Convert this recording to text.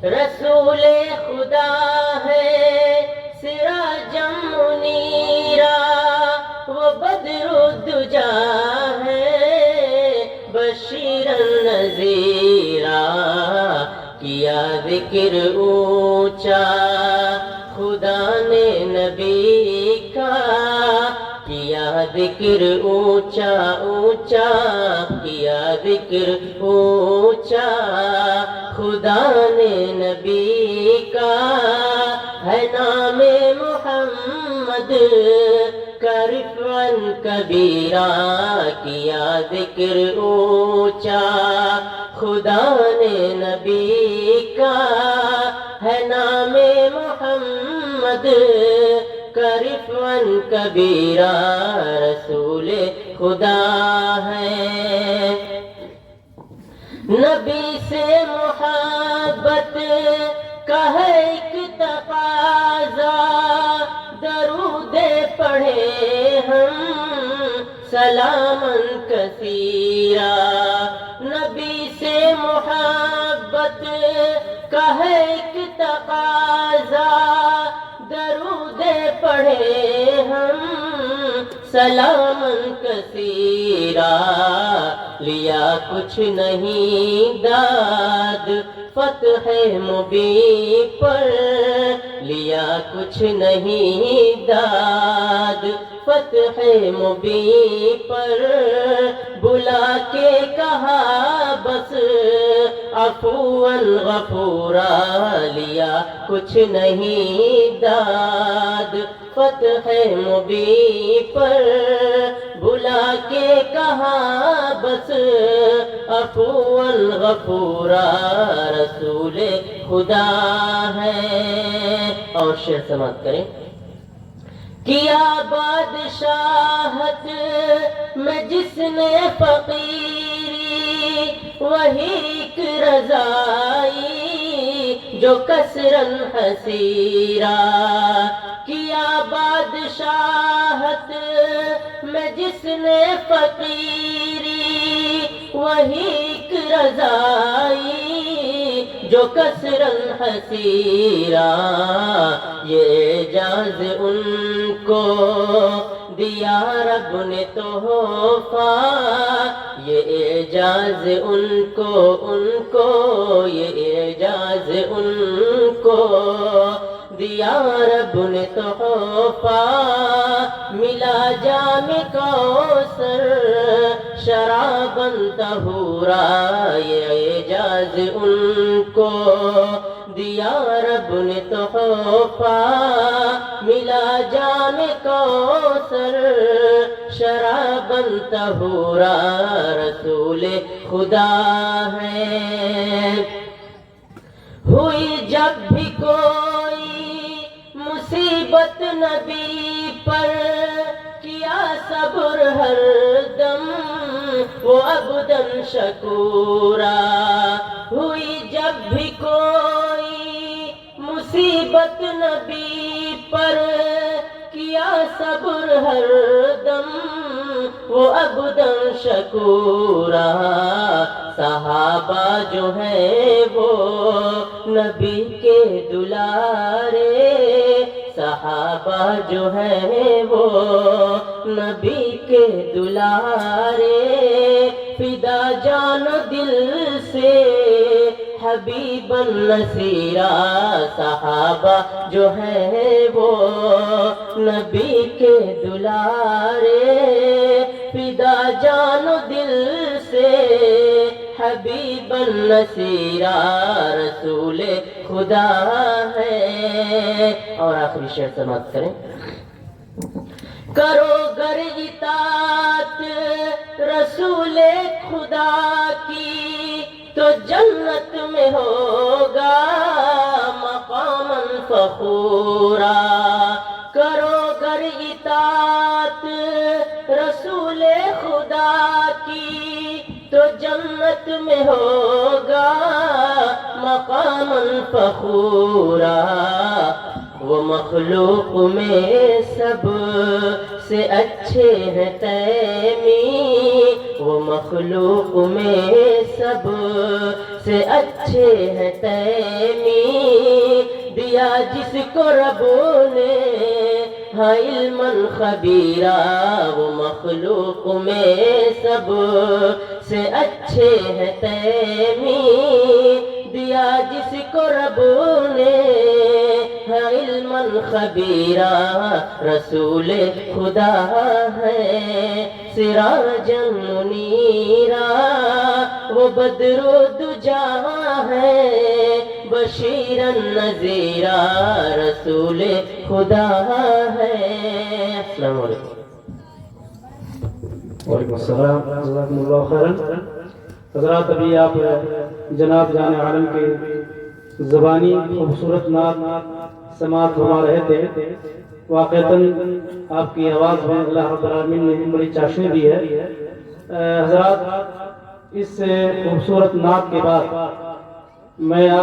رسول خدا ہے سراجم منیرا، وہ بدر الدجا ہے بشیرا نذیرا، کیا ذکر اونچا خدا نے نبی کا، کیا ذکر اونچا اونچا، کیا ذکر اونچا خدا نے نبی کا، ہے نام محمد کرفن کبیرہ، کیا ذکر اونچا خدا نے نبی کا، ہے نام محمد کرفن کبیرہ، رسول خدا ہے۔ نبی سے محبت کا ہے ایک تقاضا، درود پڑھے ہم سلامن کثیرا، نبی سے محبت کا ہے ایک تقاضا، درود پڑھے ہم سلامن کثیرا، لیا کچھ نہیں داد فتح مبین پر، لیا کچھ نہیں داد فتح مبین پر، بلا کے کہا بس عفوا غفورا، لیا کچھ نہیں داد فتح مبین پر، بلا کے کہا بس عفوا غفورا، رسول خدا ہے۔ اور شعر سماعت کریں۔ کیا بادشاہت میں جس نے فقیری، وہی ایک رضائی جو کسرن حسیرا، کیا بادشاہت میں جس نے فقیری، وہی ایک رضائی جو کسرن حسیرا، یہ اعجاز ان کو دیا رب نے تحفہ، یہ اعجاز ان کو یہ اعجاز ان کو دیا رب نے تحفہ، ملا جام کوثر شراباً طہورا، یہ اعجاز ان کو دیا رب نے تحفہ، ملا جام کوثر شراباً طہورا، رسول خدا ہے۔ ہوئی جب بھی کوئی مصیبت نبی پر، کیا صبر ہر دم وہ عبداً شکورا، ہوئی جب بھی کوئی مصیبت نبی پر، کیا صبر ہر دم وہ عبداً شکورا، صحابہ جو ہیں وہ نبی کے دلارے، صحابہ جو ہیں وہ نبی کے دلارے، فدا جان دل سے حبیباً نصیرا، صحابہ جو ہیں وہ نبی کے دلارے، فدا جان دل سے حبیباً نصیرا، رسول خدا ہے۔ اور آخری شعر سماعت کریں۔ کرو گر اطاعت رسول خدا کی، تو جنت میں ہوگا مقاماً فخورا، کرو گر اطاعت رسول خدا کی، تو جنت میں ہوگا مقاماً فخورا، وہ مخلوق میں سب سے اچھے ہیں تیمی، وہ مخلوق میں سب سے اچھے ہیں تیمی، دیا جس کو رب نے ہاں علما خبیرا، وہ مخلوق میں سب سے اچھے ہیں تیمی، دیا جس کو رب نے ہاں علما خبیرا، رسول خدا ہے سراجا منیرا، وہ بدر و دجا ہے بشیرا نذیرا، رسول خدا ہے۔ السلام علیکم۔ وعلیکم السلام، جزاکم اللہ خیرا۔ حضرات ابھی آپ جناب جان عالم کے زبانی خوبصورت نعت سماعت فرما رہے تھے۔ واقعتاً آپ کی آواز میں اللہ رب العالمین نے بڑی چاشنی دی ہے۔ حضرات اس خوبصورت نعت کے بعد میں